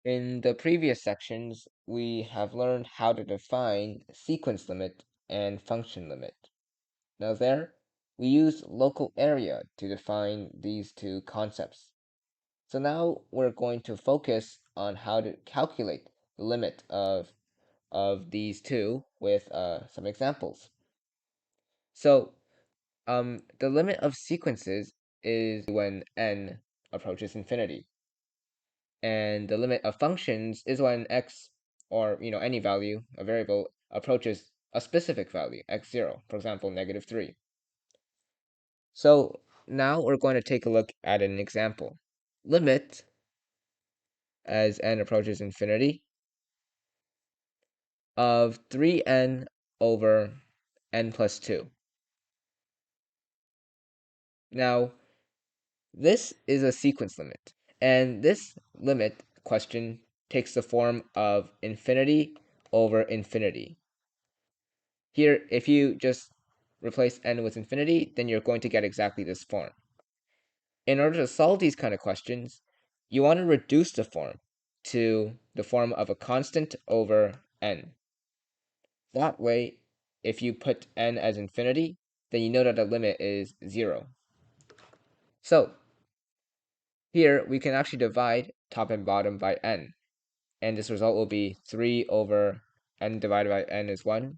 In the previous sections, we have learned how to define sequence limit and function limit. Now there, we use local area to define these two concepts. So now we're going to focus on how to calculate the limit of these two with some examples. So the limit of sequences is when n approaches infinity. And the limit of functions is when x, or any value, a variable, approaches a specific value, x0, for example, -3. So now we're going to take a look at an example. Limit as n approaches infinity of 3n over n plus 2. Now, this is a sequence limit, and this limit question takes the form of infinity over infinity. Here, if you just replace n with infinity, then you're going to get exactly this form. In order to solve these kind of questions, you want to reduce the form to the form of a constant over n. That way, if you put n as infinity, then you know that the limit is 0. So, here we can actually divide top and bottom by n, and this result will be 3 over n divided by n is 1,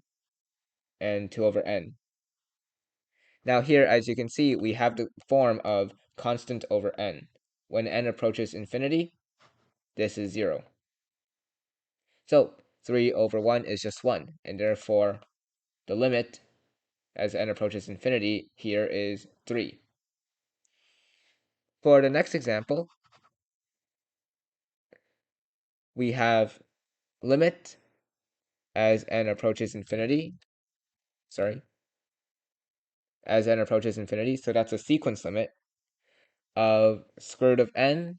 and 2 over n. Now here, as you can see, we have the form of constant over n. When n approaches infinity, this is 0. So 3 over 1 is just 1, and therefore the limit as n approaches infinity here is 3. For the next example, we have limit as n approaches infinity. As n approaches infinity, so that's a sequence limit of square root of n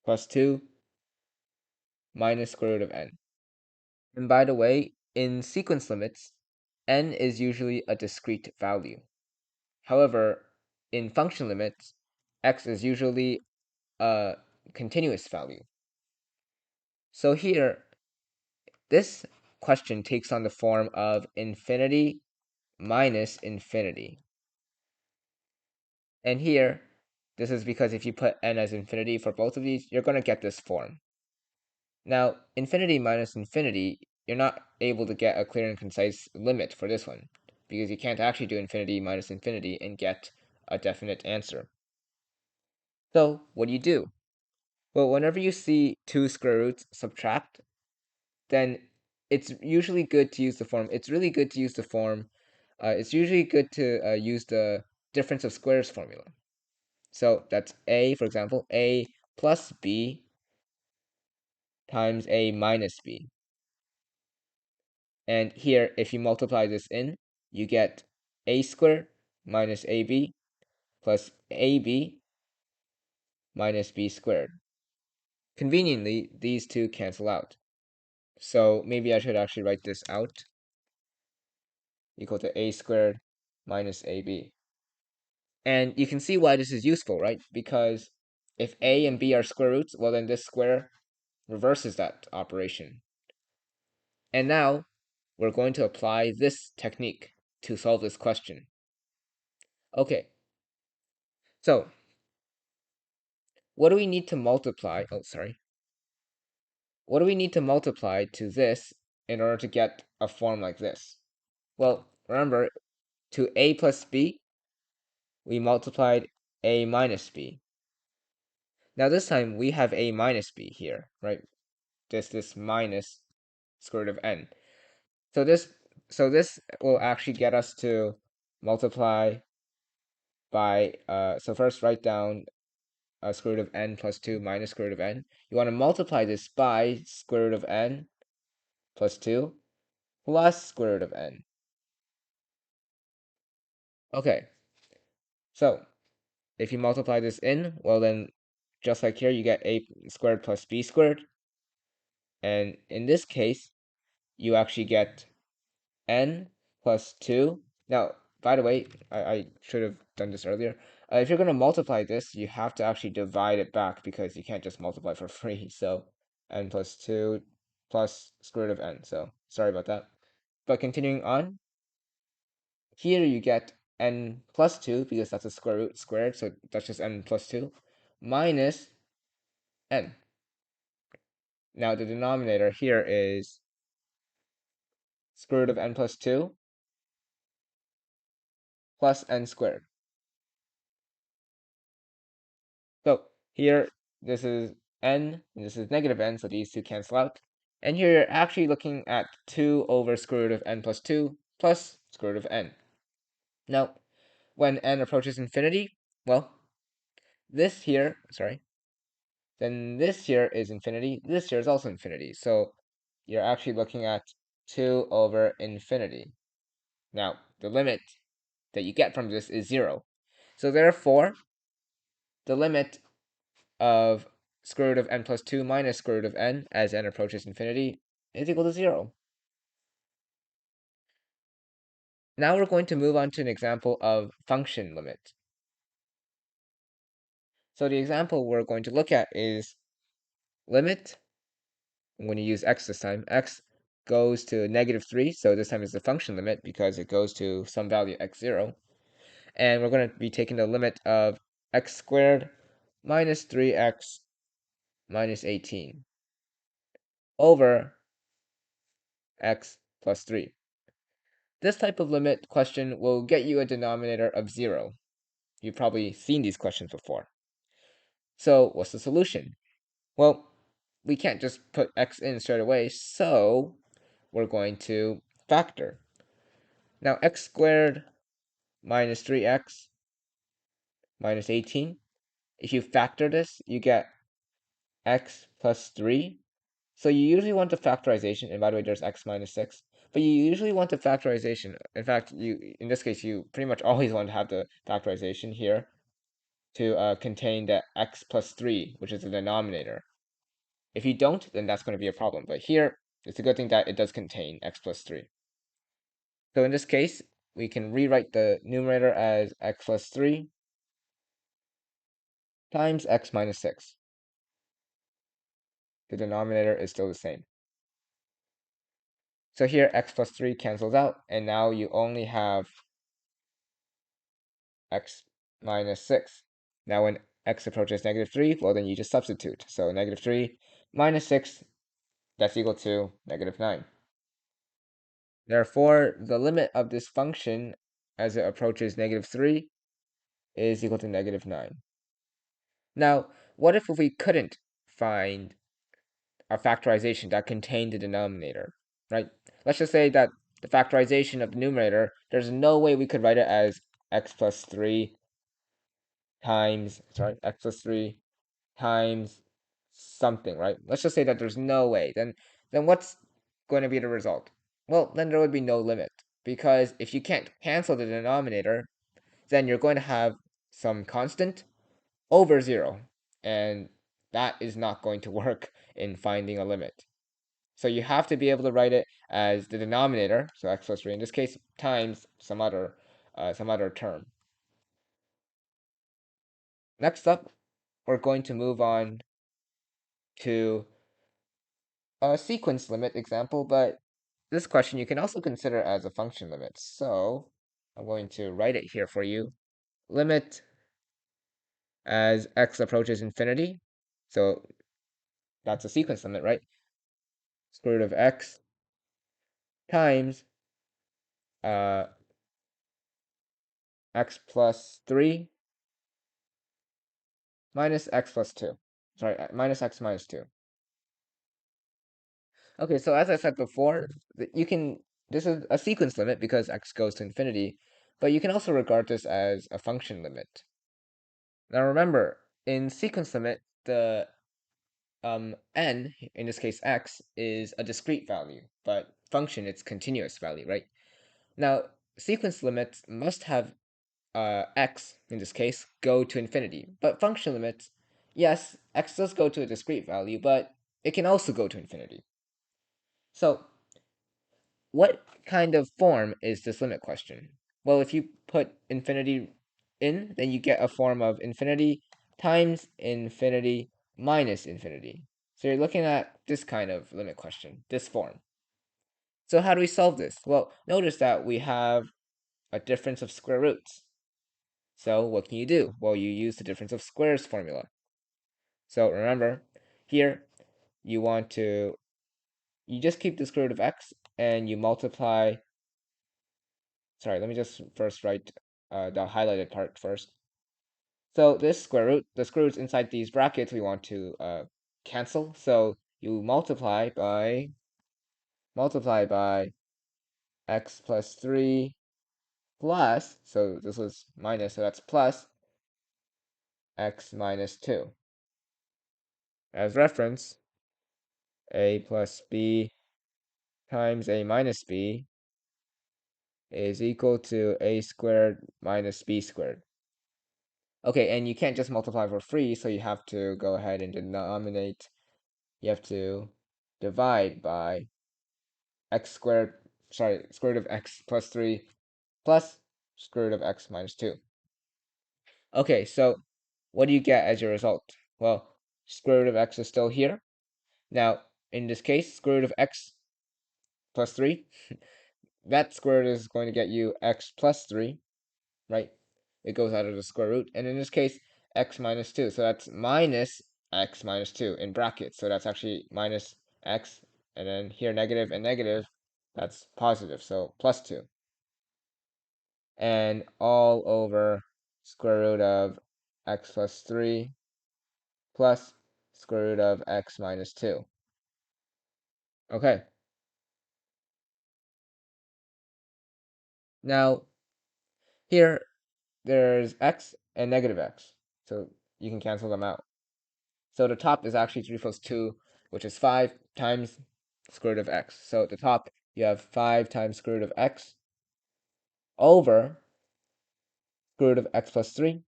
plus 2 minus square root of n. And by the way, in sequence limits, n is usually a discrete value. However, in function limits, x is usually a continuous value. So here, this question takes on the form of infinity minus infinity. And here, this is because if you put n as infinity for both of these, you're going to get this form. Now, infinity minus infinity, you're not able to get a clear and concise limit for this one, because you can't actually do infinity minus infinity and get a definite answer. So, what do you do? Well, whenever you see two square roots subtract, then it's usually good to use the form. It's really good to use the form. It's usually good to use the difference of squares formula. So that's a, for example, a plus b times a minus b. And here, if you multiply this in, you get a squared minus ab plus ab minus b squared. Conveniently, these two cancel out. So maybe I should actually write this out, equal to a squared minus ab. And you can see why this is useful, right? Because if a and b are square roots, well then this square reverses that operation. And now, we're going to apply this technique to solve this question. Okay, so what do we need to multiply? What do we need to multiply to this in order to get a form like this? Well, remember, to a plus b, we multiplied a minus b. Now this time we have a minus b here, right? This minus square root of n. So this will actually get us to multiply by so first write down square root of n plus 2 minus square root of n. You want to multiply this by square root of n plus 2 plus square root of n. Okay, so if you multiply this in, well then, just like here, you get a squared plus b squared. And in this case, you actually get n plus 2. Now, by the way, I should have done this earlier. If you're going to multiply this, you have to actually divide it back because you can't just multiply for free. So n plus 2 plus square root of n. So sorry about that. But continuing on, here you get n plus 2 because that's a square root squared. So that's just n plus 2 minus n. Now the denominator here is square root of n plus 2 plus n squared. So here, this is n, and this is negative n, so these two cancel out. And here you're actually looking at 2 over square root of n plus 2 plus square root of n. Now, when n approaches infinity, well, this here, sorry, then this here is infinity, this here is also infinity. So you're actually looking at 2 over infinity. Now, the limit that you get from this is 0. So therefore, the limit of square root of n plus 2 minus square root of n as n approaches infinity is equal to 0. Now we're going to move on to an example of function limit. So the example we're going to look at is limit, I'm going to use x this time, x goes to negative 3, so this time is the function limit because it goes to some value x0. And we're going to be taking the limit of x squared minus 3x minus 18 over x plus 3. This type of limit question will get you a denominator of 0. You've probably seen these questions before. So what's the solution? Well, we can't just put x in straight away, so we're going to factor. Now x squared minus 3x minus 18, if you factor this, you get x plus 3. So you usually want the factorization, and by the way, there's x minus 6. But you usually want the factorization. In fact, in this case, you pretty much always want to have the factorization here to contain the x plus 3, which is the denominator. If you don't, then that's going to be a problem. But here, it's a good thing that it does contain x plus 3. So in this case, we can rewrite the numerator as x plus 3 times x minus 6. The denominator is still the same. So here, x plus 3 cancels out, and now you only have x minus 6. Now when x approaches negative 3, well, then you just substitute. So negative 3 minus 6, that's equal to negative 9. Therefore, the limit of this function as it approaches negative 3 is equal to negative 9. Now, what if we couldn't find a factorization that contained the denominator, right? Let's just say that the factorization of the numerator, there's no way we could write it as x plus 3 times, x plus 3 times something, right? Let's just say that there's no way. Then what's going to be the result? Well, then there would be no limit. Because if you can't cancel the denominator, then you're going to have some constant over 0. And that is not going to work in finding a limit. So you have to be able to write it as the denominator, so x plus 3 in this case, times some other term. Next up, we're going to move on to a sequence limit example, but this question you can also consider as a function limit. So I'm going to write it here for you. Limit as x approaches infinity. So that's a sequence limit, right? Square root of x times uh, x plus 3 minus x plus 2. Sorry, minus x minus 2. Okay, so as I said before, this is a sequence limit because x goes to infinity, but you can also regard this as a function limit. Now remember, in sequence limit, the n, in this case x, is a discrete value, but function, it's continuous value, right? Now, sequence limits must have x, in this case, go to infinity. But function limits, yes, x does go to a discrete value, but it can also go to infinity. So, what kind of form is this limit question? Well, if you put infinity in, then you get a form of infinity times infinity minus infinity. So you're looking at this kind of limit question, this form. So how do we solve this? Well, notice that we have a difference of square roots. So what can you do? Well, you use the difference of squares formula. So remember, here you just keep the square root of x and you multiply. Sorry, let me just first write the highlighted part first. So this square root, the square roots inside these brackets we want to cancel. So you multiply by x plus 3 plus, so this was minus, so that's plus x minus 2. As reference, a plus b times a minus b is equal to a squared minus b squared. Okay, and you can't just multiply for free, so you have to go ahead and denominate. You have to divide by square root of x plus 3 plus square root of x minus 2. Okay, so what do you get as your result? Well, square root of x is still here. Now, in this case, square root of x plus 3, that square root is going to get you x plus 3, right? It goes out of the square root. And in this case, x minus 2. So that's minus x minus 2 in brackets. So that's actually minus x. And then here, negative and negative, that's positive. So plus 2. And all over square root of x plus 3 plus square root of x minus 2. Okay. Now, here, there's x and negative x. So you can cancel them out. So the top is actually 3 plus 2, which is 5 times square root of x. So at the top, you have 5 times square root of x over square root of x plus 3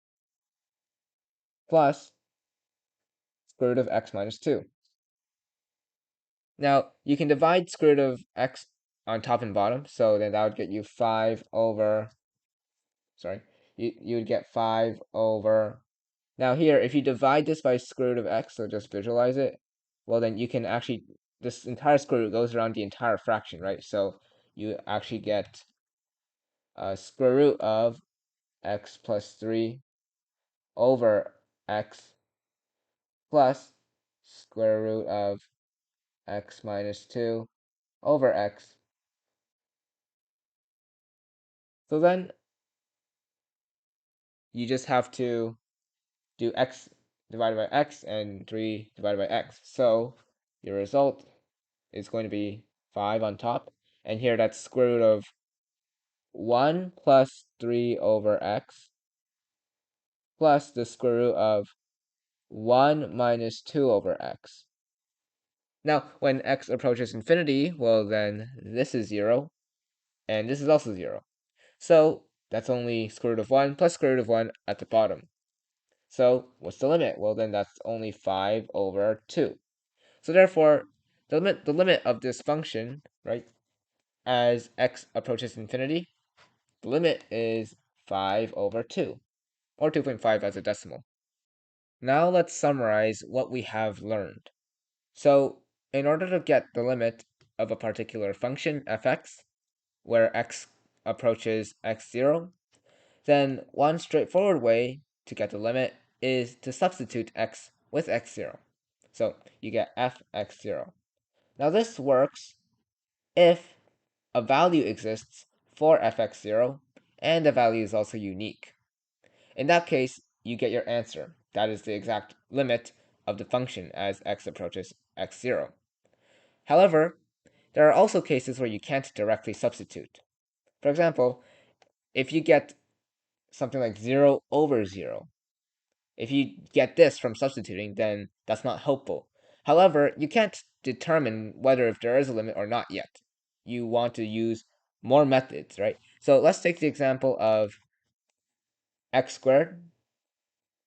plus square root of x minus 2. Now, you can divide square root of x on top and bottom, so then that would get you 5 over, sorry, you would get 5 over. Now here, if you divide this by square root of x, so just visualize it, well then you can actually, this entire square root goes around the entire fraction, right? So you actually get square root of x plus 3 over x plus square root of x minus 2 over x. So then you just have to do x divided by x and 3 divided by x. So your result is going to be 5 on top. And here that's square root of 1 plus 3 over x plus the square root of 1 minus 2 over x. Now, when x approaches infinity, well then this is 0, and this is also 0. So that's only square root of 1 plus square root of 1 at the bottom. So what's the limit? Well then that's only 5 over 2. So therefore, the limit of this function, right, as x approaches infinity, the limit is 5 over 2, or 2.5 as a decimal. Now let's summarize what we have learned. So in order to get the limit of a particular function fx, where x approaches x0, then one straightforward way to get the limit is to substitute x with x0. So you get fx0. Now this works if a value exists for fx0 and the value is also unique. In that case, you get your answer. That is the exact limit of the function as x approaches x0. However, there are also cases where you can't directly substitute. For example, if you get something like 0 over 0, if you get this from substituting, then that's not helpful. However, you can't determine whether if there is a limit or not yet. You want to use more methods, right? So let's take the example of x squared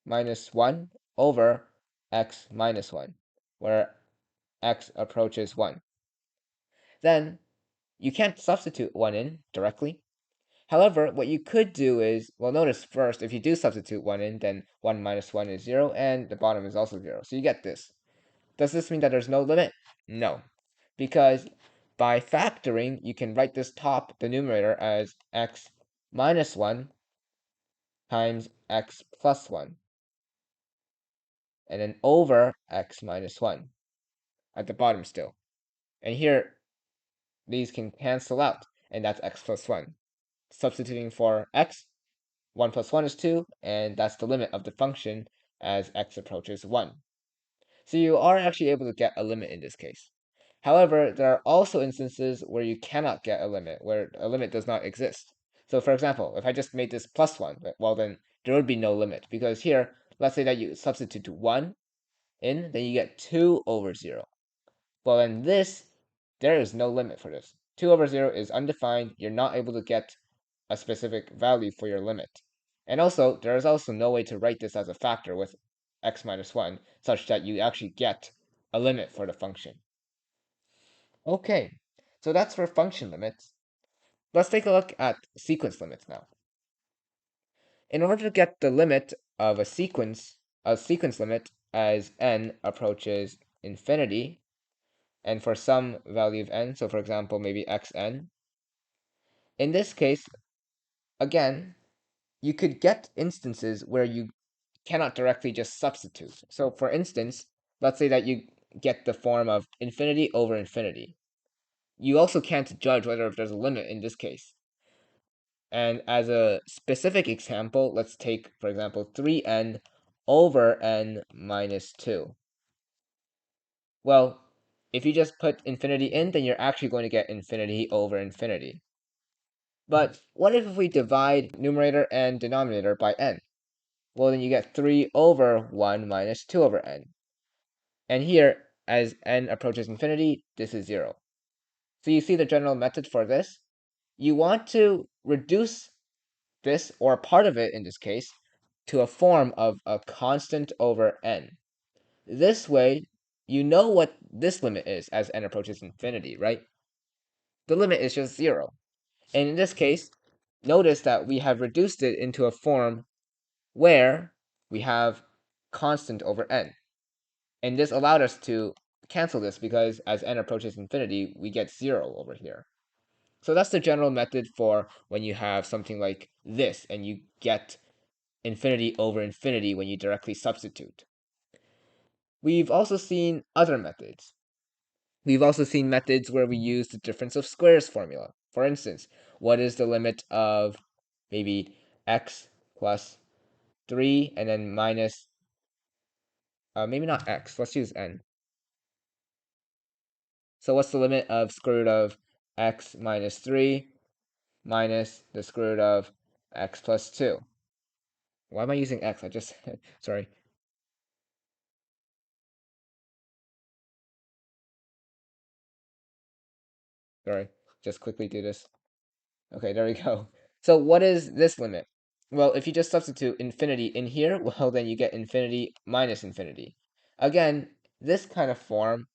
minus 1 over x minus 1, where x approaches 1. Then you can't substitute 1 in directly. However, what you could do is, well, notice first, if you do substitute 1 in, then 1 minus 1 is 0, and the bottom is also 0. So you get this. Does this mean that there's no limit? No, because by factoring, you can write this top, the numerator, as x minus 1 times x plus 1, and then over x minus 1 at the bottom still. And here, these can cancel out, and that's x plus 1. Substituting for x, 1 plus 1 is 2, and that's the limit of the function as x approaches 1. So you are actually able to get a limit in this case. However, there are also instances where you cannot get a limit, where a limit does not exist. So for example, if I just made this plus 1, well then there would be no limit, because here, let's say that you substitute 1 in, then you get 2 over 0. Well, in this, there is no limit for this. 2 over 0 is undefined. You're not able to get a specific value for your limit. And also, there is also no way to write this as a factor with x minus 1, such that you actually get a limit for the function. Okay, so that's for function limits. Let's take a look at sequence limits now. In order to get the limit of a sequence limit as n approaches infinity, and for some value of n, so for example, maybe xn, in this case, again, you could get instances where you cannot directly just substitute. So for instance, let's say that you get the form of infinity over infinity. You also can't judge whether if there's a limit in this case. And as a specific example, let's take, for example, 3n over n minus 2. Well, if you just put infinity in, then you're actually going to get infinity over infinity. But what if we divide numerator and denominator by n? Well, then you get 3 over 1 minus 2 over n. And here, as n approaches infinity, this is 0. So you see the general method for this? You want to reduce this, or part of it in this case, to a form of a constant over n. This way, you know what this limit is as n approaches infinity, right? The limit is just 0. And in this case, notice that we have reduced it into a form where we have constant over n. And this allowed us to cancel this because as n approaches infinity, we get 0 over here. So that's the general method for when you have something like this and you get infinity over infinity when you directly substitute. We've also seen other methods. We've also seen methods where we use the difference of squares formula. For instance, what is the limit of maybe x plus 3 and then minus, maybe not x, let's use n. So what's the limit of square root of x minus 3 minus the square root of x plus 2? Why am I using x? I just, sorry. Sorry, just quickly do this. Okay, there we go. So what is this limit? Well, if you just substitute infinity in here, well, then you get infinity minus infinity. Again, this kind of form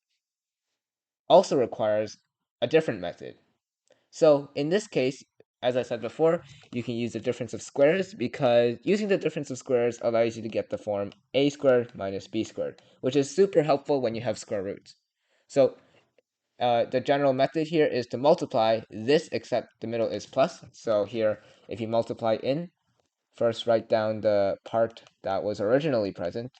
also requires a different method. So in this case, as I said before, you can use the difference of squares because using the difference of squares allows you to get the form a squared minus b squared, which is super helpful when you have square roots. So the general method here is to multiply this, except the middle is plus. So here, if you multiply in, first write down the part that was originally present.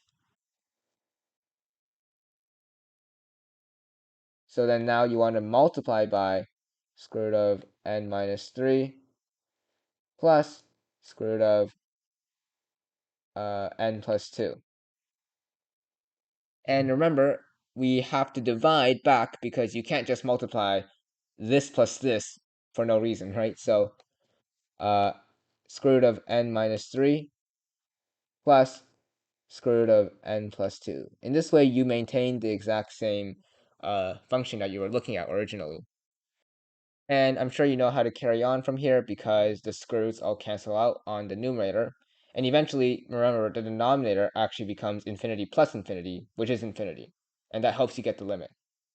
So then now you want to multiply by square root of n minus 3 plus square root of n plus 2. And remember, we have to divide back because you can't just multiply this plus this for no reason, right? So square root of n minus 3 plus square root of n plus 2. In this way, you maintain the exact same function that you were looking at originally. And I'm sure you know how to carry on from here because the square roots all cancel out on the numerator. And eventually, remember, the denominator actually becomes infinity plus infinity, which is infinity. And that helps you get the limit.